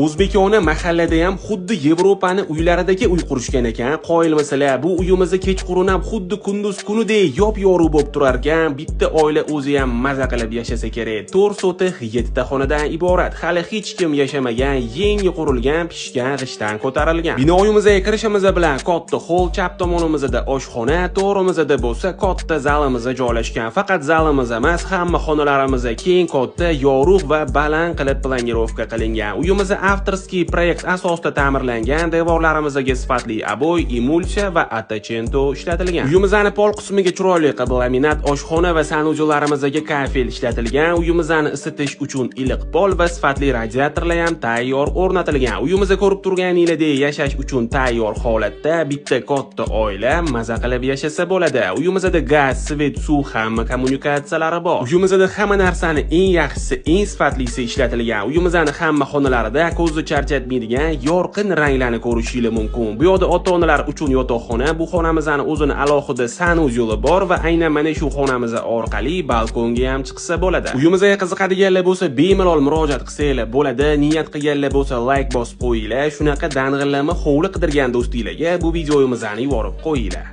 O'zbekona mahallada ham xuddi Yevropani uylaridagi uy qurishgan ekan. Qoyilmasalar, bu uyimizni kechqurun ham xuddi kunduz kunidek yop-yorug' bo'lib turar ekan. Bitta oila o'zi ham maza qilib yashasa kerak. 4 sotix 7 ta xonadan iborat. Hali hech kim yashamagan, yangi qurilgan, pishgan, g'ishdan ko'tarilgan. Binoyimizga kirishimiz bilan katta hol, chap tomonimizda oshxona, to'g'rimizda bo'lsa katta zalimiz joylashgan. Faqat zalimiz emas, hamma xonalarimiz keng, katta, yorug' va baland qilib planirovka qilingan. Uyimiz avtorskiy proyekt asosida ta'mirlangan, devorlarimizga sifatli aboy, emulsiya va attachento ishlatilgan. Uyimizning pol qismiga chiroyli laminat oshxona va sanujollarimizga kafel ishlatilgan. Uyimizni isitish uchun iliq pol va sifatli radiatorlar ham tayyor o'rnatilgan. Uyimizda ko'rib turganingizdek yashash uchun tayyor holatda bitta katta oila maza qilib yashasa bo'ladi. Uyimizda gaz, svet, suv hamma kommunikatsiyalari bor. Uyimizda hamma narsani eng yaxshisi, eng sifatlisi ishlatilgan. Uyimizning hamma xonalarida ko'zni charchatmaydigan yorqin ranglarni ko'rishingiz mumkin. Bu yerda ota-onalar uchun yotoqxona, bu xonamizning o'zini alohida sanuzyoli bor va aynan mana shu xonamiz orqali balkonga ham chiqsa bo'ladi. Uyimizga qiziqadiganlar bo'lsa, bemalol murojaat qilsanglar bo'ladi. Niyat qilganlar bo'lsa, like bosib qo'yinglar. Shunaqa dang'illama hovli qidirgan do'stinglarga bu videomizni yuborib qo'yinglar.